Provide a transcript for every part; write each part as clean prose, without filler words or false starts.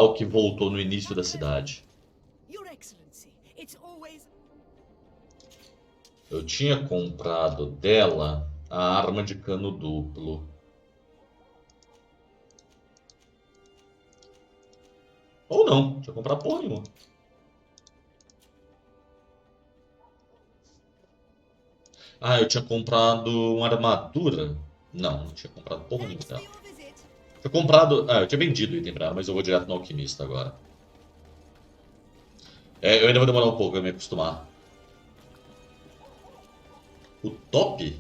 general que voltou no início da cidade. Eu tinha comprado dela a arma de cano duplo. Ou não, tinha comprado porra nenhuma. Ah, eu tinha comprado uma armadura? Não, não tinha comprado porra nenhuma dela. Tinha comprado... Ah, eu tinha vendido o item pra ela, mas eu vou direto no alquimista agora. É, eu ainda vou demorar um pouco pra me acostumar. O top?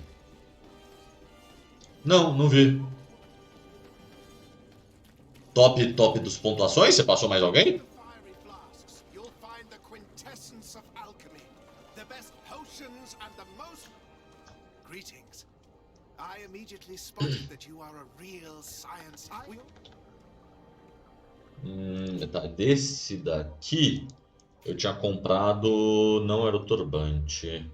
Não, não vi. Top dos pontuações? Você passou mais alguém? Tá, desse daqui eu tinha comprado, não era o turbante.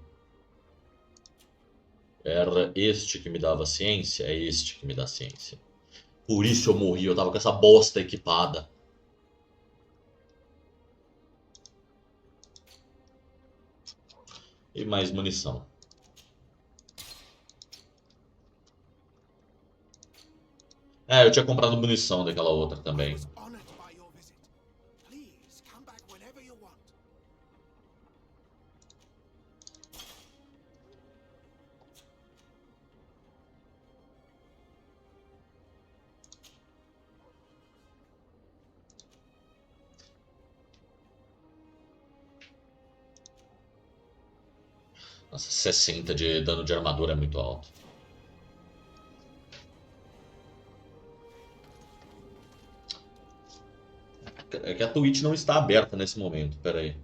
Era este que me dava ciência, é este que me dá ciência. Por isso eu morri, eu tava com essa bosta equipada. E mais munição. É, eu tinha comprado munição daquela outra também. Nossa, 60 de dano de armadura é muito alto. É que a Twitch não está aberta nesse momento, pera aí.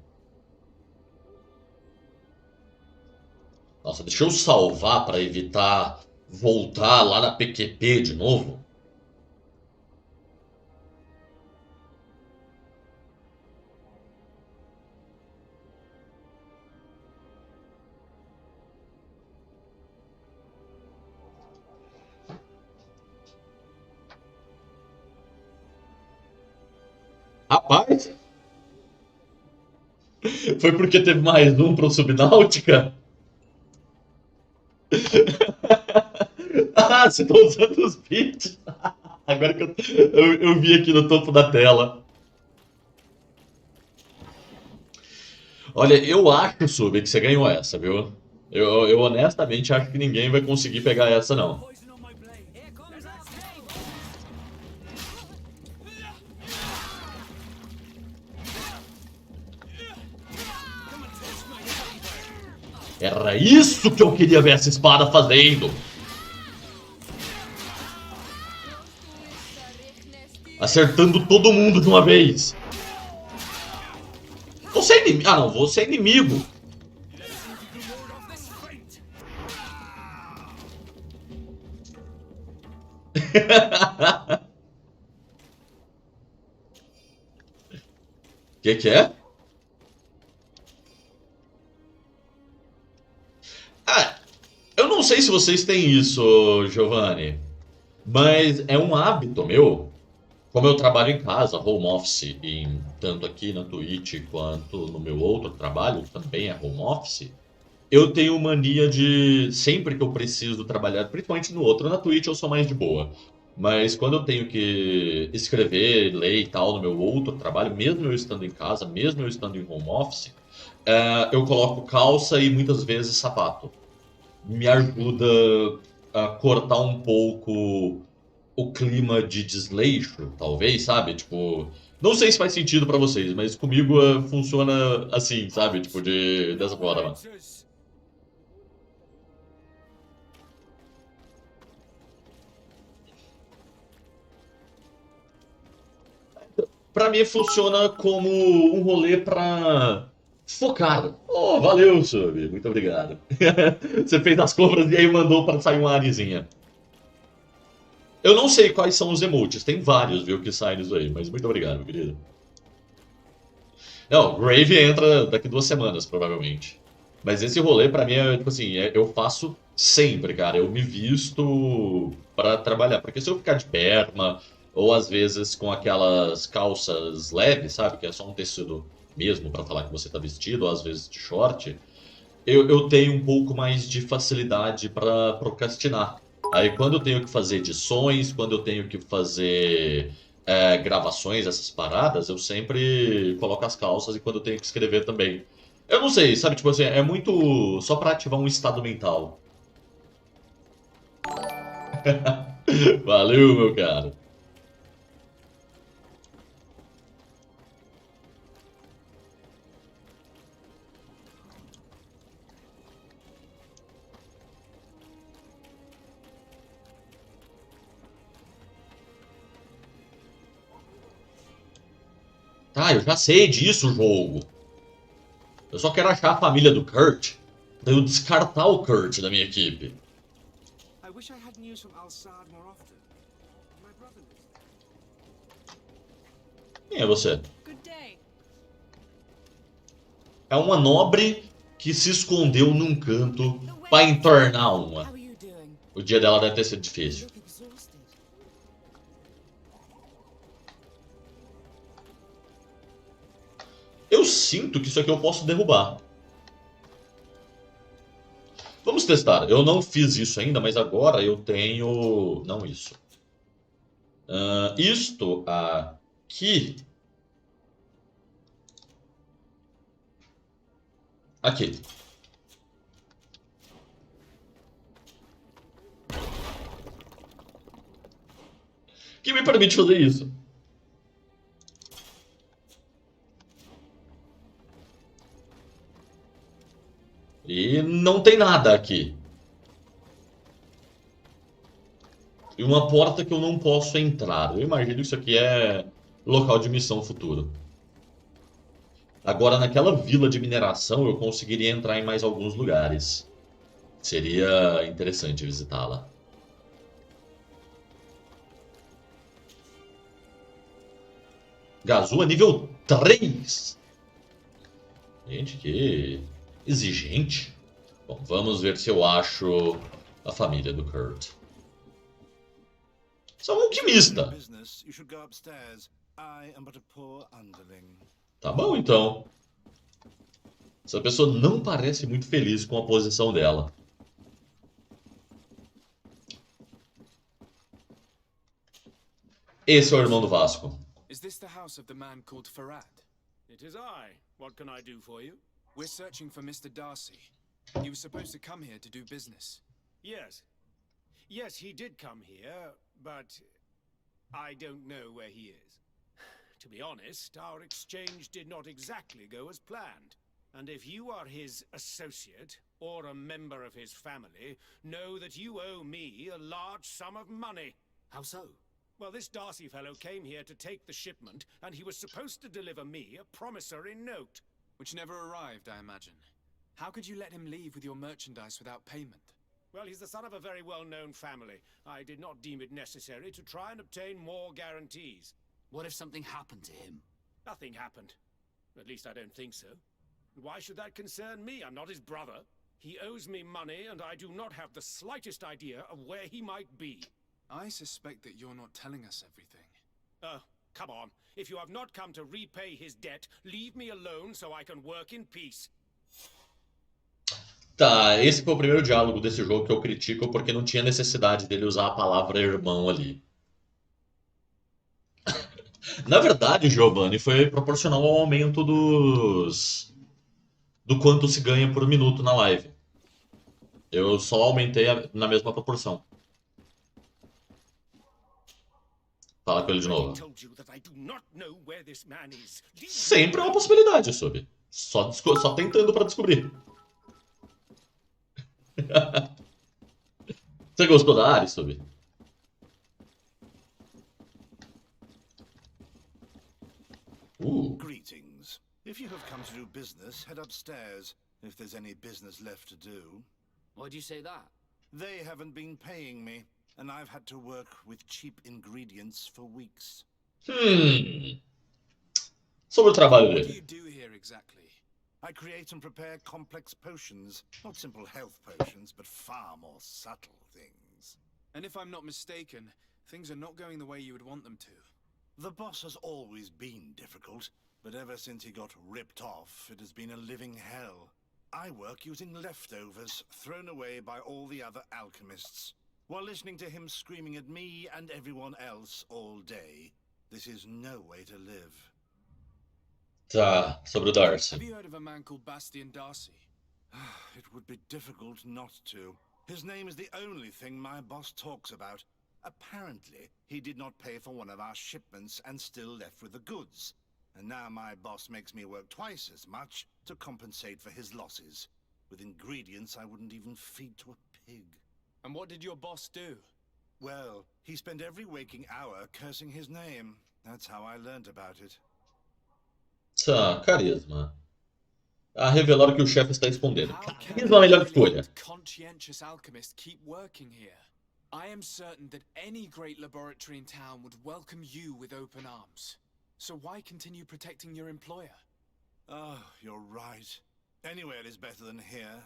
Nossa, deixa eu salvar para evitar voltar lá na PQP de novo. Rapaz, foi porque teve mais um pro Subnáutica? Ah, você tá usando os bits. Agora que eu vi aqui no topo da tela. Olha, eu acho, Sub, que você ganhou essa, viu? Eu honestamente acho que ninguém vai conseguir pegar essa, não. Era isso que eu queria ver essa espada fazendo! Acertando todo mundo de uma vez! Vou ser inimigo. Ah, não, vou ser inimigo. Que é? Ah, eu não sei se vocês têm isso, Giovanni, mas é um hábito meu. Como eu trabalho em casa, home office, tanto aqui na Twitch quanto no meu outro trabalho, que também é home office, eu tenho mania de, sempre que eu preciso trabalhar, principalmente no outro, na Twitch eu sou mais de boa. Mas quando eu tenho que escrever, ler e tal no meu outro trabalho, mesmo eu estando em casa, mesmo eu estando em home office, eu coloco calça e muitas vezes sapato. Me ajuda a cortar um pouco o clima de desleixo, talvez, sabe? Tipo, não sei se faz sentido pra vocês, mas comigo funciona assim, sabe? Tipo, dessa forma. Pra mim funciona como um rolê pra focar. Oh, valeu, Sub. Muito obrigado. Você fez as compras e aí mandou pra sair uma arizinha. Eu não sei quais são os emotes, tem vários, viu, que saem disso aí, mas muito obrigado, meu querido. Não, Grave entra daqui 2 semanas, provavelmente. Mas esse rolê, pra mim, é tipo assim, eu faço sempre, cara. Eu me visto pra trabalhar. Porque se eu ficar de perma, ou às vezes com aquelas calças leves, sabe? Que é só um tecido mesmo para falar que você está vestido, ou às vezes de short, eu tenho um pouco mais de facilidade para procrastinar. Aí quando eu tenho que fazer edições, quando eu tenho que fazer gravações, essas paradas, eu sempre coloco as calças e quando eu tenho que escrever também. Eu não sei, sabe? Tipo assim, é muito só para ativar um estado mental. Valeu, meu cara. Tá, eu já sei disso, jogo. Eu só quero achar a família do Kurt pra eu descartar o Kurt da minha equipe. I wish I had news from Al-Saad more often. My brother lives there. Quem é você? Good day. É uma nobre que se escondeu num canto The pra way. entornar uma. How are you doing? O dia dela deve ter sido You difícil. look exhausted. Eu sinto que isso aqui eu posso derrubar. Vamos testar. Eu não fiz isso ainda, mas agora eu tenho. Não isso. Isto aqui. Aqui. Que me permite fazer isso. E não tem nada aqui. E uma porta que eu não posso entrar. Eu imagino que isso aqui é local de missão futuro. Agora, naquela vila de mineração, eu conseguiria entrar em mais alguns lugares. Seria interessante visitá-la. Gazua nível 3. Gente, que exigente. Bom, vamos ver se eu acho a família do Kurt. Sou um alquimista. Business, you should go upstairs. I am but a poor underling. Tá bom, então. Essa pessoa não parece muito feliz com a posição dela. Esse é o irmão do Vasco. Is this the house of the man called Farad? It is I. What can I do for you? We're searching for Mr. Darcy. He was supposed to come here to do business. Yes. Yes, he did come here, but I don't know where he is. To be honest, our exchange did not exactly go as planned. And if you are his associate, or a member of his family, know that you owe me a large sum of money. How so? Well, this Darcy fellow came here to take the shipment, and he was supposed to deliver me a promissory note. Which never arrived, I imagine. How could you let him leave with your merchandise without payment? Well, he's the son of a very well-known family. I did not deem it necessary to try and obtain more guarantees. What if something happened to him? Nothing happened. At least I don't think so. Why should that concern me? I'm not his brother. He owes me money, and I do not have the slightest idea of where he might be. I suspect that you're not telling us everything. Come on. If you have not come to repay his debt, leave me alone so I can work in peace. Tá, esse foi o primeiro diálogo desse jogo que eu critico porque não tinha necessidade dele usar a palavra irmão ali. Na verdade, Giovanni, foi proporcional ao aumento do quanto se ganha por minuto na live. Eu só aumentei na mesma proporção. Fala com ele de novo. Told you that I do not know where this man is. Sempre é uma possibilidade, Sub. Só tentando pra descobrir. Você gostou da área, Sub? Greetings. If you have come to do business, head upstairs. If there's any business left to do. Why'd you say that? They haven't been paying me, and I've had to work with cheap ingredients for weeks. Sobre o trabalho What do dele. you do here exactly? I create and prepare complex potions. Not simple health potions, but far more subtle things. And if I'm not mistaken, Things are not going the way you would want them to. The boss has always been difficult, but ever since he got ripped off, it has been a living hell. I work using leftovers thrown away by all the other alchemists, while listening to him screaming at me and everyone else all day. This is no way to live. Tá, sobre o Darcy. Have you heard of a man called Bastian Darcy? It would be difficult not to. His name is the only thing my boss talks about. Apparently, he did not pay for one of our shipments and still left with the goods. And now my boss makes me work twice as much to compensate for his losses. With ingredients I wouldn't even feed to a pig. And what did your boss do? Well, he spent every waking hour cursing his name. That's how I learned about it. Tá, carisma. A revelar o que o chefe está escondendo. How can Carisma é a melhor a escolha. brilliant, conscientious alchemist keep working here? I am certain that any great laboratory in town would welcome you with open arms. So why continue protecting your employer? Oh, you're right. Anywhere is better than here.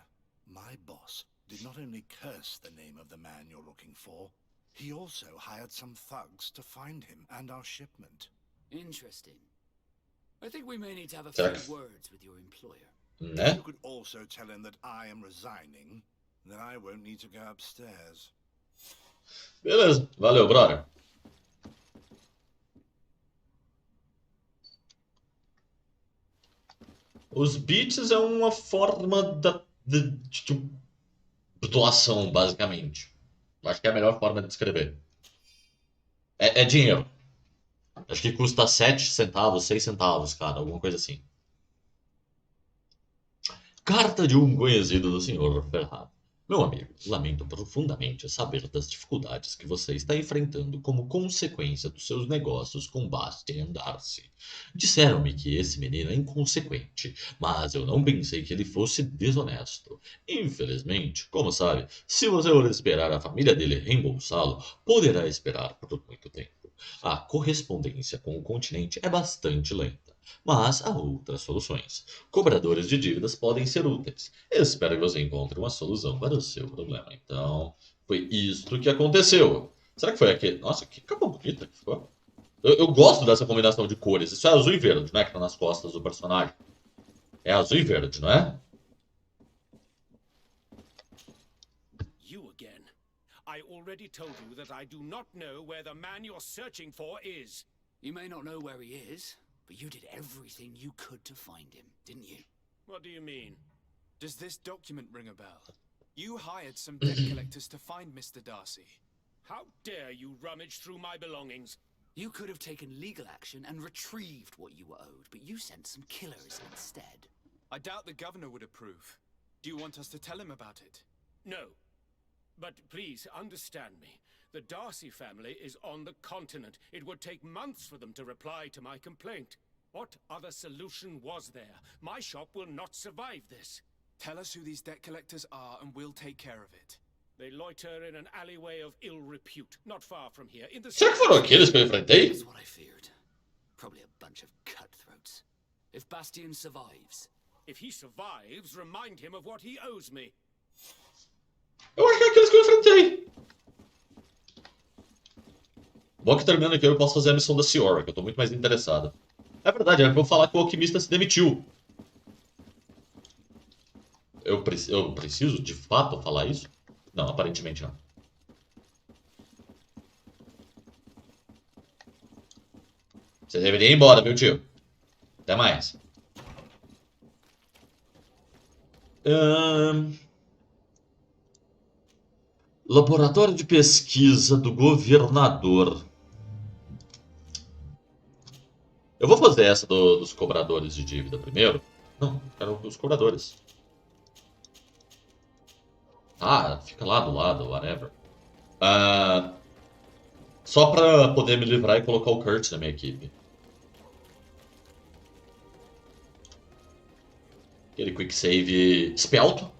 My boss did not only curse the name of the man you're looking for, he also hired some thugs to find him and our shipment. Interesting. I think we may need to have a Será few que- words with your employer. Né? You could also tell him that I am resigning, then I won't need to go upstairs. Beleza, valeu, brother. Os beats é uma forma de doação, basicamente. Acho que é a melhor forma de descrever. É dinheiro. Acho que custa 7 centavos, 6 centavos, cara, alguma coisa assim. Carta de um conhecido do Sr. Fahamum. Meu amigo, lamento profundamente saber das dificuldades que você está enfrentando como consequência dos seus negócios com Bastian Darcy. Disseram-me que esse menino é inconsequente, mas eu não pensei que ele fosse desonesto. Infelizmente, como sabe, se você for esperar a família dele reembolsá-lo, poderá esperar por muito tempo. A correspondência com o continente é bastante lenta, mas há outras soluções. Cobradores de dívidas podem ser úteis. Espero que você encontre uma solução para o seu problema. Então, foi isto que aconteceu. Será que foi aquele? Nossa, que capa bonita que ficou. Eu gosto dessa combinação de cores. Isso é azul e verde, né? Que tá nas costas do personagem. É azul e verde, não é? You again. I already told you that I do not know where the man you're searching for is. You may not know where he is, but you did everything you could to find him, didn't you? What do you mean? Does this document ring a bell? You hired some debt collectors to find Mr. Darcy. How dare you rummage through my belongings? You could have taken legal action and retrieved what you were owed, but you sent some killers instead. I doubt the governor would approve. Do you want us to tell him about it? No. But please understand me. The Darcy family is on the continent. It would take months for them to reply to my complaint. What other solution was there? My shop will not survive this. Tell us who these debt collectors are and we'll take care of it. They loiter in an alleyway of ill repute, not far from here, in the Será que foram aqueles que eu enfrentei? That's what I feared. Probably a bunch of cutthroats. If Bastian survives, If he survives, remind him of what he owes me. Eu acho que é aqueles que eu enfrentei. Bom que terminando aqui eu posso fazer a missão da Ciora, que eu tô muito mais interessado. É verdade, eu vou falar que o alquimista se demitiu. Eu preciso de fato falar isso? Não, aparentemente não. Você deveria ir embora, viu, tio? Até mais. Laboratório de pesquisa do governador. Eu vou fazer essa dos cobradores de dívida primeiro. Não, quero os cobradores. Ah, fica lá do lado, whatever. Só pra poder me livrar e colocar o Kurt na minha equipe. Aquele quick save espelto.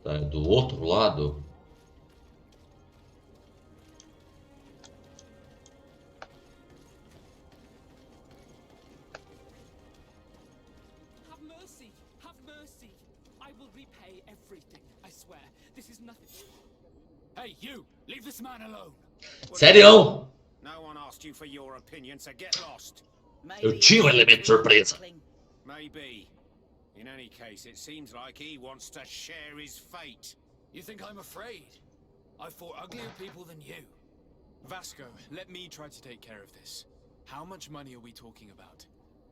Tá, do outro lado. Have mercy! Have mercy! I will repay everything, I swear. This is nothing. Hey, you! Leave this man alone! Sério? No one asked you for your opinion, so get lost. Eu tinha um elemento de surpresa. Maybe. In any case, it seems like he wants to share his fate. You think I'm afraid? I fought uglier people than you. Vasco, let me try to take care of this. How much money are we talking about?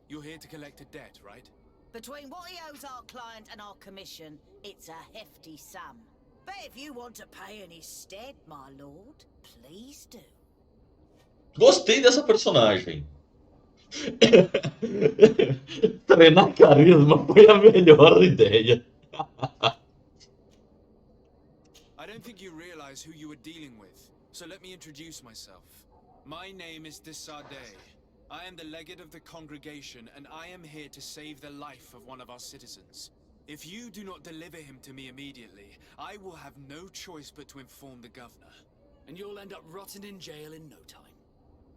You're here to collect a debt, right? Between what he owes our client and our commission, it's a hefty sum. But if you want to pay in his stead, my lord, please do. Gostei dessa personagem. Treinar carisma foi a melhor ideia. I don't think you realize who you were dealing with, so let me introduce myself. My name is Desade. I am the legate of the congregation, and I am here to save the life of one of our citizens. If you do not deliver him to me immediately, I will have no choice but to inform the governor. And you'll end up rotting in jail in no time.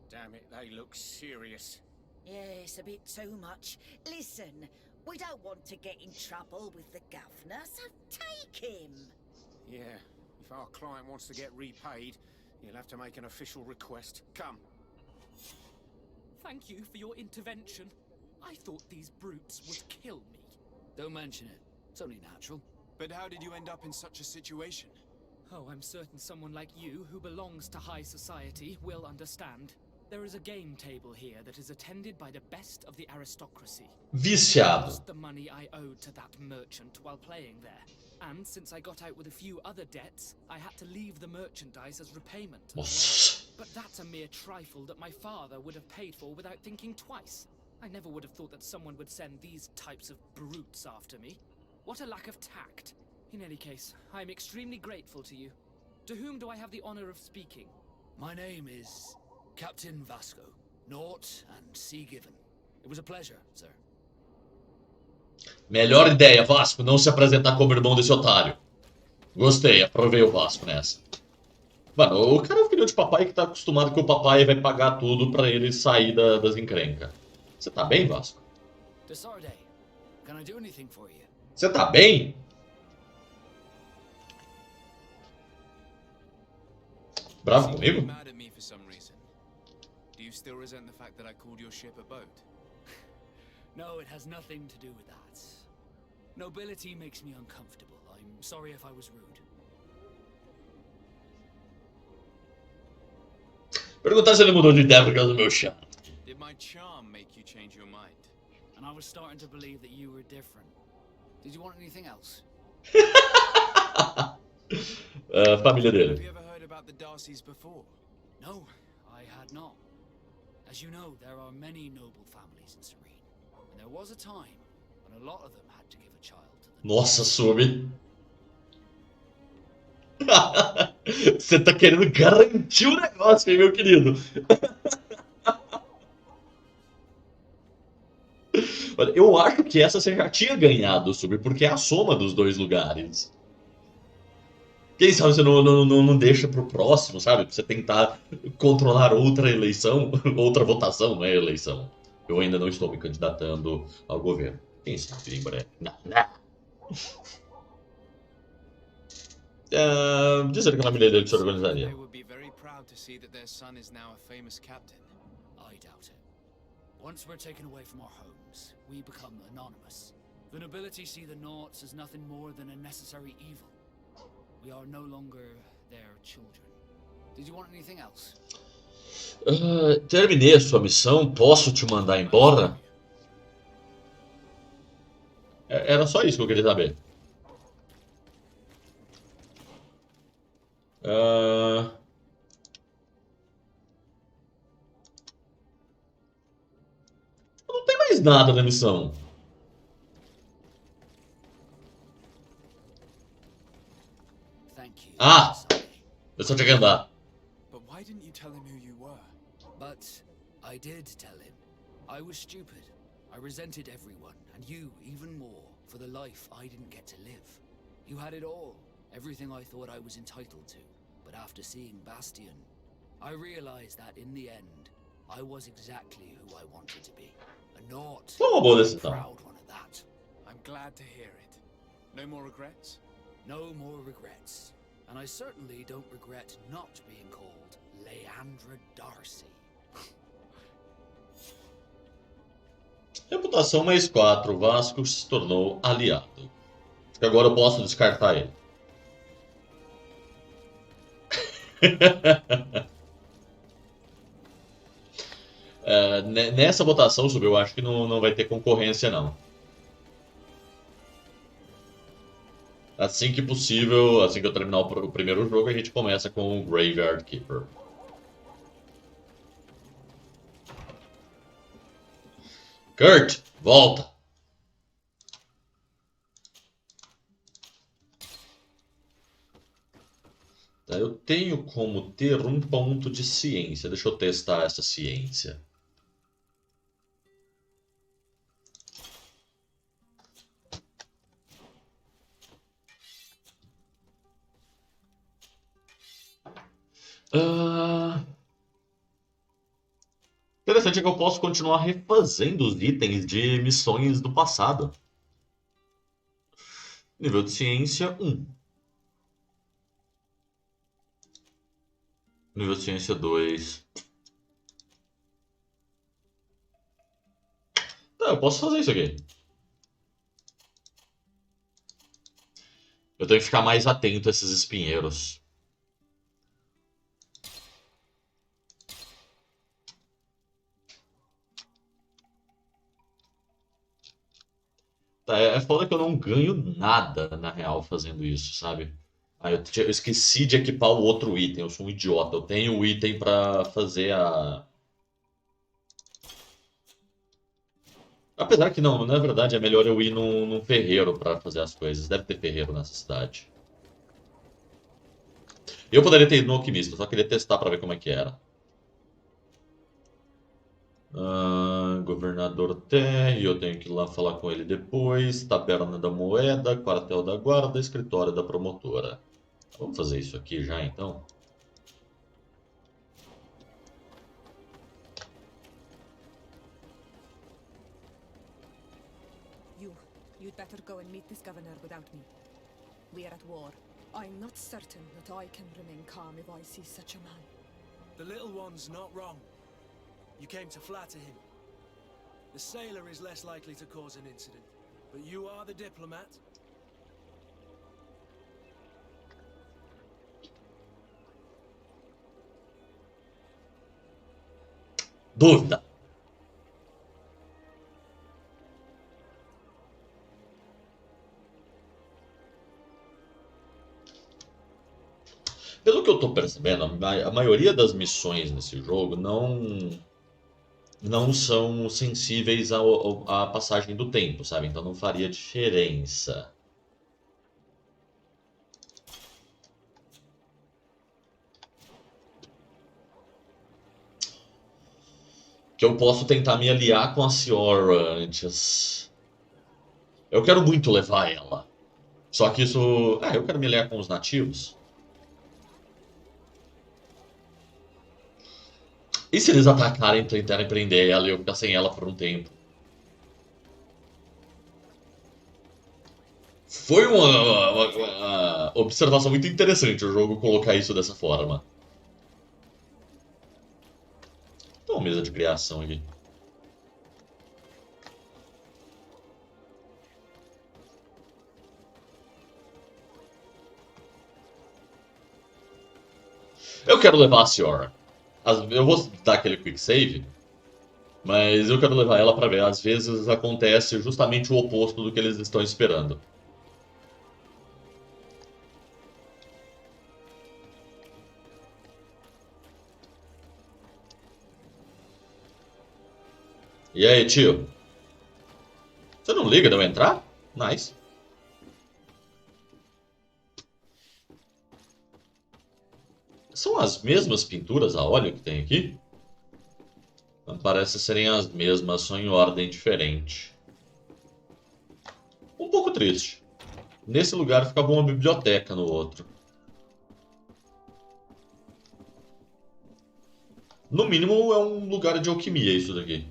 Damn it, they look serious. Yes, a bit too much. Listen, we don't want to get in trouble with the governor, so take him. Yeah, if our client wants to get repaid, he'll have to make an official request. Come. Thank you for your intervention. I thought these brutes would kill me. Don't mention it. It's only natural. But how did you end up in such a situation? Oh, I'm certain someone like you, who belongs to high society, will understand. There is a game table here that is attended by the best of the aristocracy. I Viciado. lost the money I owed to that merchant while playing there. And since I got out with a few other debts, I had to leave the merchandise as repayment. Nossa. But that's a mere trifle that my father would have paid for without thinking twice. I never would have thought that someone would send these types of brutes after me. What a lack of tact. In any case, I'm extremely grateful to you. To whom do I have the honor of speaking? My name is Captain Vasco. Naught and sea given. It was a pleasure, sir. Melhor ideia, Vasco, não se apresentar como irmão desse otário. Gostei, aprovei o Vasco nessa. Mano, o cara é o filho de papai que tá acostumado que o papai vai pagar tudo pra ele sair das encrencas. Você tá bem, Vasco? Desarde, can I do anything for you? Você tá bem? Bravo You seem to be comigo? mad at me for some reason. Do you still resent the fact that I called your ship a boat? No, it has nothing to do with that. Nobility makes me uncomfortable. I'm sorry if I was rude. Perguntar se ele mudou de ideia por causa do meu chá. Did my charm make you change your mind? And I was starting to believe that you were different. Did you want anything else? Família Have dele. you ever heard about the Darcys before? No, I had not. As you know, there are many noble families in Serene. And there was a time when a lot of them had to give a child to the... Nossa, Sumi. Você tá querendo garantir o negócio, hein, meu querido? Olha, eu acho que essa você já tinha ganhado, Sumi, porque é a soma dos dois lugares. Quem sabe você não deixa pro próximo, sabe? Pra você tentar controlar outra eleição, outra votação, não é eleição. Eu ainda não estou me candidatando ao governo. Quem sabe em breve? Não. Dizer que a família dele se organizaria. They would be very proud to see that their son is now a famous captain. I doubt it. Once we're taken away from our homes, we become anonymous. The nobility see the Naughts as nothing more than a necessary evil. We are no longer their children. Did you want anything else? Terminei a sua missão, posso te mandar embora? Era só isso que eu queria saber. Não tem mais nada na missão. Thank you. Ah! Desarde. Eu só tinha que andar. But why didn't you tell him who you were? But I did tell him. I was stupid. I resented everyone, and you even more, for the life I didn't get to live. You had it all. everything I thought I was entitled to. But after seeing Bastion, I realized that in the end, I was exactly who I wanted to be. A Naut, Foi uma boa a decisão. proud one at that. I'm glad to hear it. No more regrets? No more regrets. And I certainly don't regret not being called Leandra Darcy. Reputação mais 4. Vasco se tornou aliado. Acho que agora eu posso descartar ele. Nessa votação, Sub, eu acho que não vai ter concorrência, não. Assim que possível, assim que eu terminar o primeiro jogo, a gente começa com o Graveyard Keeper. Kurt, volta! Tá, eu tenho como ter um ponto de ciência. Deixa eu testar essa ciência. Interessante é que eu posso continuar refazendo os itens de missões do passado. Nível de ciência 1. Nível de ciência 2. Tá, eu posso fazer isso aqui. Eu tenho que ficar mais atento a esses espinheiros. Tá, é foda que eu não ganho nada, na real, fazendo isso, sabe? Eu esqueci de equipar o outro item, eu sou um idiota. Eu tenho o item pra fazer a... Apesar que não, na verdade é melhor eu ir num ferreiro pra fazer as coisas. Deve ter ferreiro nessa cidade. Eu poderia ter ido no alquimista, só queria testar pra ver como é que era. Governador Terry, eu tenho que ir lá falar com ele depois. Taberna da Moeda, quartel da guarda, escritório da promotora. Vamos fazer isso aqui já então. You'd better go and meet this governor without me. We are at war. I'm not certain that I can remain calm if I see such a man. The little one's not wrong. You came to flatter him. The sailor is less likely to cause an incident, but you are the diplomat. Dúvida. Pelo que eu tô percebendo, a maioria das missões nesse jogo não são sensíveis à passagem do tempo, sabe? Então não faria diferença. Que eu posso tentar me aliar com a Ciora antes. Eu quero muito levar ela. Só que isso... eu quero me aliar com os nativos. E se eles atacarem e tentarem prender ela e eu ficar sem ela por um tempo? Foi uma observação muito interessante o jogo colocar isso dessa forma. Tem uma mesa de criação aqui. Eu quero levar a Ciora. Eu vou dar aquele quick save, mas eu quero levar ela pra ver. Às vezes acontece justamente o oposto do que eles estão esperando. E aí, tio? Você não liga de eu entrar? Nice. São as mesmas pinturas a óleo que tem aqui? Não parece serem as mesmas, só em ordem diferente. Um pouco triste. Nesse lugar ficava uma biblioteca no outro. No mínimo é um lugar de alquimia isso daqui.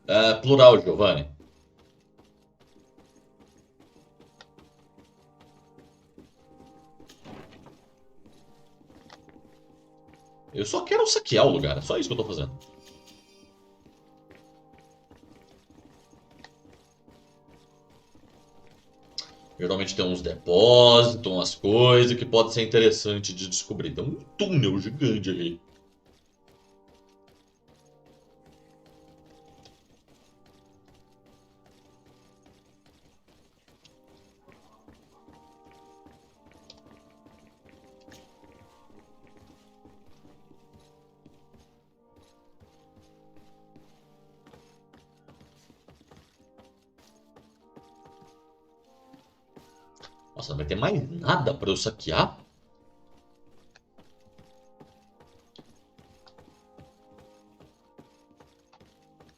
É, plural, Giovanni. Eu só quero saquear o lugar, é só isso que eu tô fazendo. Geralmente tem uns depósitos, umas coisas que pode ser interessante de descobrir. Tem um túnel gigante ali. Nossa, não vai ter mais nada pra eu saquear?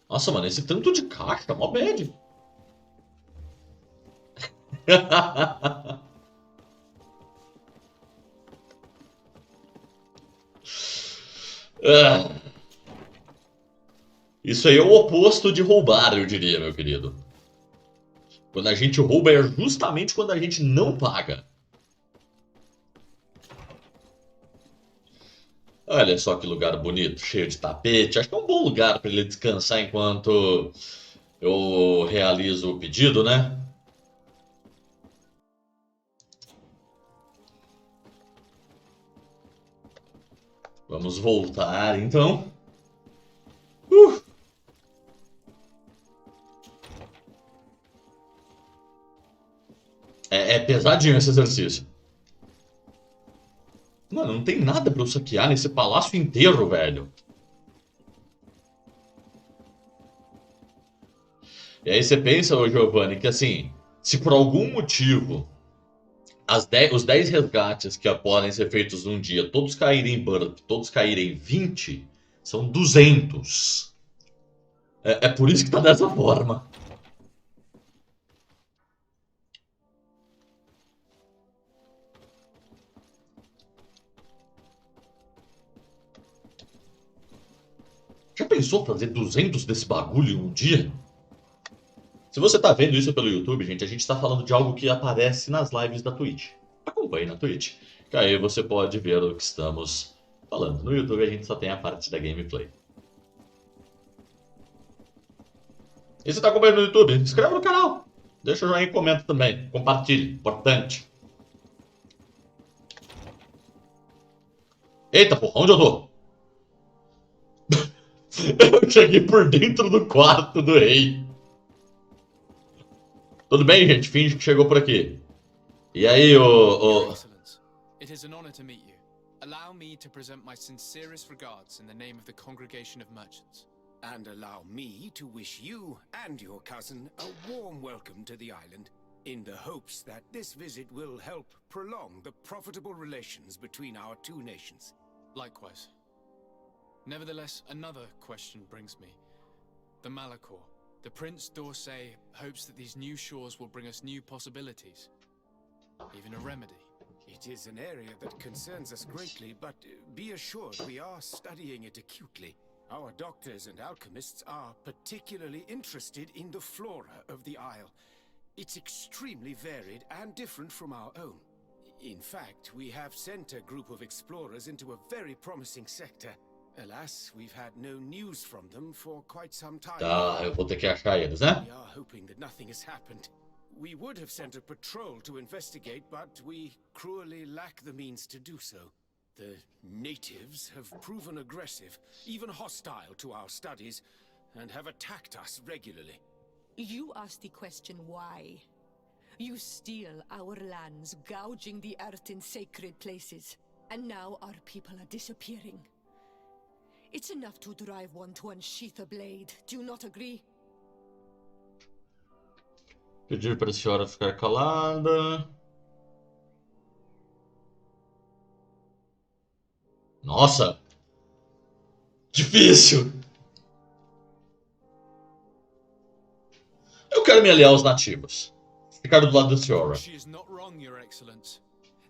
Nossa, mano, esse tanto de caixa, mó bad. Ah, isso aí é o oposto de roubar, eu diria, meu querido. Quando a gente rouba é justamente quando a gente não paga. Olha só que lugar bonito, cheio de tapete. Acho que é um bom lugar para ele descansar enquanto eu realizo o pedido, né? Vamos voltar, então. Uh! É pesadinho esse exercício. Mano, não tem nada pra eu saquear nesse palácio inteiro, velho. E aí você pensa, ô Giovanni, que assim, se por algum motivo os 10 resgates que podem ser feitos num dia, todos caírem em burp, todos caírem em 20, são 200. É por isso que tá dessa forma. Já pensou fazer 200 desse bagulho em um dia? Se você tá vendo isso pelo YouTube, gente, a gente tá falando de algo que aparece nas lives da Twitch. Acompanhe na Twitch, que aí você pode ver o que estamos falando. No YouTube a gente só tem a parte da gameplay. E você tá acompanhando no YouTube? Se inscreve no canal. Deixa o joinha e comenta também. Compartilhe, importante. Eita porra, onde eu tô? Eu cheguei por dentro do quarto do rei. Tudo bem, gente? Finge que chegou por aqui. E aí, Your Excellence, it is an honor to meet you. Allow me to present my sincerest regards in the name of the Congregation of Merchants. And allow me to wish you and your cousin a warm welcome to the island, in the hopes that this visit will help prolong the profitable relations between our two nations. Likewise. Nevertheless, another question brings me. The Malachor. The Prince d'Orsay hopes that these new shores will bring us new possibilities. Even a remedy. It is an area that concerns us greatly, but be assured we are studying it acutely. Our doctors and alchemists are particularly interested in the flora of the Isle. It's extremely varied and different from our own. In fact, we have sent a group of explorers into a very promising sector. Alas, we've had no news from them for quite some time. Tá, eu vou ter que achar eles, né? We are hoping that nothing has happened. We would have sent a patrol to investigate, but we cruelly lack the means to do so. The natives have proven aggressive, even hostile to our studies, and have attacked us regularly. You asked the question why. You steal our lands, gouging the earth in sacred places. And now our people are disappearing. It's enough to drive one to unsheath a blade. Do you not agree? Pedir para a senhora ficar calada. Nossa! Difícil! quero me aliar aos nativos. Ficar do lado do senhor. She is not wrong, Your Excellence.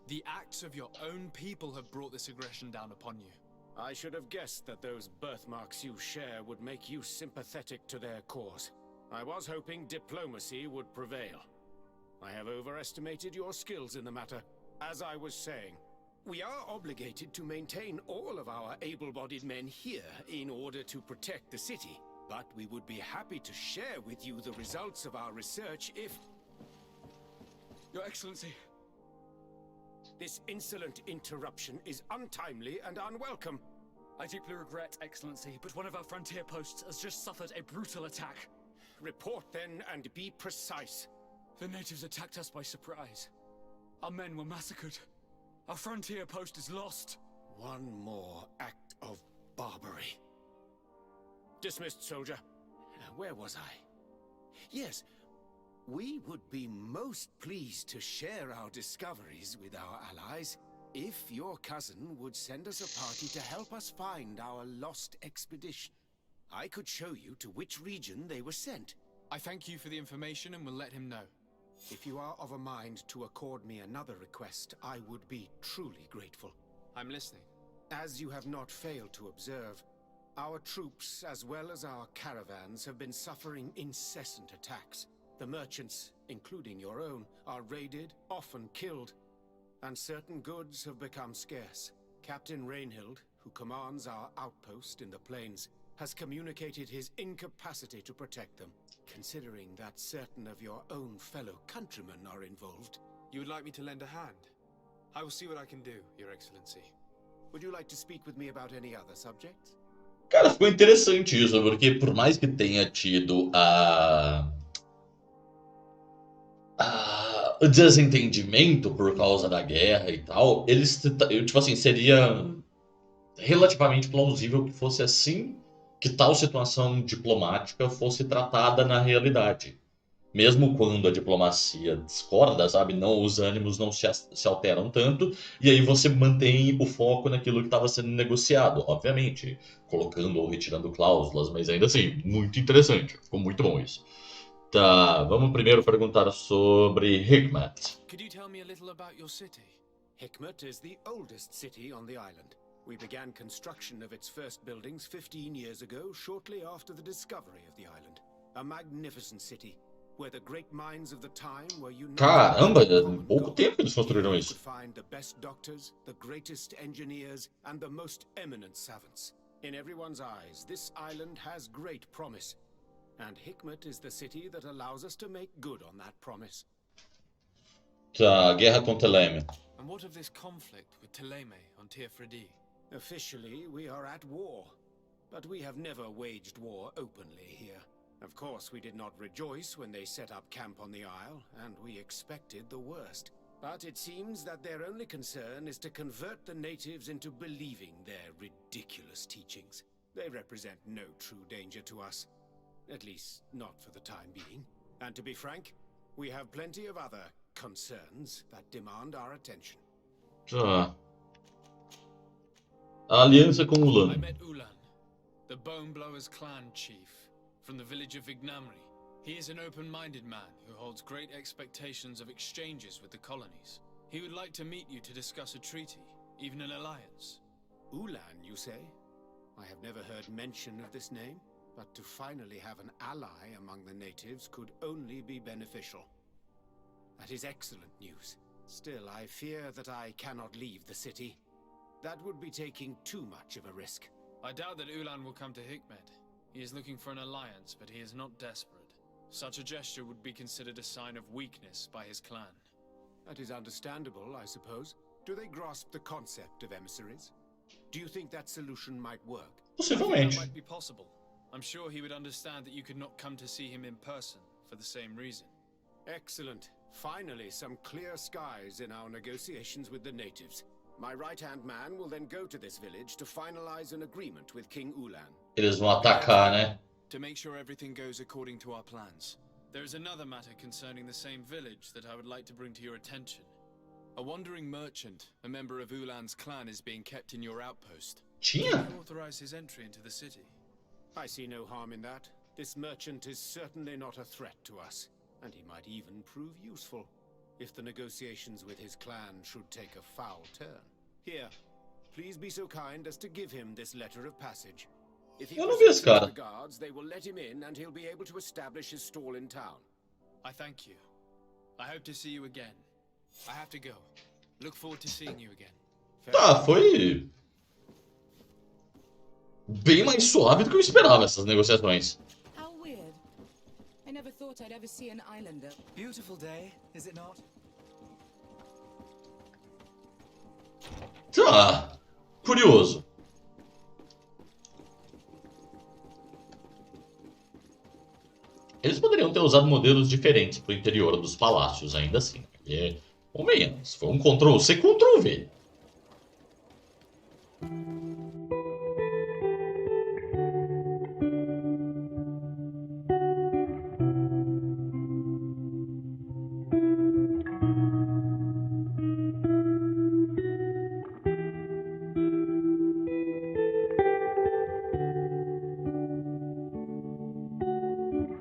The acts of your own people have brought this aggression down upon you. I should have guessed that those birthmarks you share would make you sympathetic to their cause. I was hoping diplomacy would prevail. I have overestimated your skills in the matter. As I was saying, we are obligated to maintain all of our able-bodied men here in order to protect the city. But we would be happy to share with you the results of our research if... Your Excellency. This insolent interruption is untimely and unwelcome. I deeply regret, Excellency, but one of our frontier posts has just suffered a brutal attack. Report then and be precise. The natives attacked us by surprise. Our men were massacred. Our frontier post is lost. One more act of barbary. Dismissed, soldier. Where was I? Yes, we would be most pleased to share our discoveries with our allies if your cousin would send us a party to help us find our lost expedition. I could show you to which region they were sent. I thank you for the information and will let him know. If you are of a mind to accord me another request, I would be truly grateful. I'm listening. As you have not failed to observe, our troops, as well as our caravans, have been suffering incessant attacks. The merchants, including your own, are raided, often killed, and certain goods have become scarce. Captain Rainhild, who commands our outpost in the plains, has communicated his incapacity to protect them. Considering that certain of your own fellow countrymen are involved. You would like me to lend a hand? I will see what I can do, Your Excellency. Would you like to speak with me about any other subjects? Cara, ficou interessante isso, porque por mais que tenha tido o desentendimento por causa da guerra e tal, eles, tipo assim, seria relativamente plausível que fosse assim, que tal situação diplomática fosse tratada na realidade. Mesmo quando a diplomacia discorda, sabe? Não, os ânimos não se alteram tanto, e aí você mantém o foco naquilo que estava sendo negociado, obviamente, colocando ou retirando cláusulas, mas ainda assim, muito interessante. Ficou muito bom isso. Tá, vamos primeiro perguntar sobre Hikmet. Could you tell me a little about your city? Hikmet is the oldest city on the island. We began construction of its first buildings 15 years ago, shortly after the discovery of the island. A magnificent city, where the great minds of the time were united. Caramba, pouco tempo que eles construíram You isso. could find the best doctors, the greatest engineers, and the most eminent savants. In everyone's eyes, this island has great promise. And Hikmet is the city that allows us to make good on that promise. Tá, guerra com Teleme. And what of this conflict with Teleme on Tir Fredi? Officially, we are at war. But we have never waged war openly here. Of course, we did not rejoice when they set up camp on the isle, and we expected the worst. But it seems that their only concern is to convert the natives into believing their ridiculous teachings. They represent no true danger to us. At least, not for the time being. And to be frank, we have plenty of other concerns that demand our attention. Tá. A aliança com I Ulan. met Ulan, the Bone Blowers clan chief, from the village of Vignamri. He is an open-minded man who holds great expectations of exchanges with the colonies. He would like to meet you to discuss a treaty, even an alliance. Ulan, you say? I have never heard mention of this name, but to finally have an ally among the natives could only be beneficial. That is excellent news. Still, I fear that I cannot leave the city. That would be taking too much of a risk. I doubt that Ulan will come to Hikmet. He is looking for an alliance, but he is not desperate. Such a gesture would be considered a sign of weakness by his clan. That is understandable, I suppose. Do they grasp the concept of emissaries? Do you think that solution might work? I think that Possivelmente. might be possible. I'm sure he would understand that you could not come to see him in person for the same reason. Excellent. Finally, some clear skies in our negotiations with the natives. My right-hand man will then go to this village to finalize an agreement with King Ulan. Eles vão atacar, né? To make sure everything goes according to our plans. There is another matter concerning the same village that I would like to bring to your attention. A wandering merchant, a member of Ulan's clan, is being kept in your outpost. Tinha? Can you authorize his entry into the city? I see no harm in that. This merchant is certainly not a threat to us, and he might even prove useful if the negotiations with his clan should take a foul turn. Here, please be so kind as to give him this letter of passage. If he Eu não vi esse presents it to cara. the guards, they will let him in and he'll be able to establish his stall in town. I thank you. I hope to see you again. I have to go. Look forward to seeing you again. Tá, foi bem mais suave do que eu esperava essas negociações. How weird. I never thought I'd ever see an islander. Beautiful day, is it not? Tá, curioso. Eles poderiam ter usado modelos diferentes para o interior dos palácios, ainda assim. Porque, convenhamos, foi um Ctrl-C, Ctrl-V.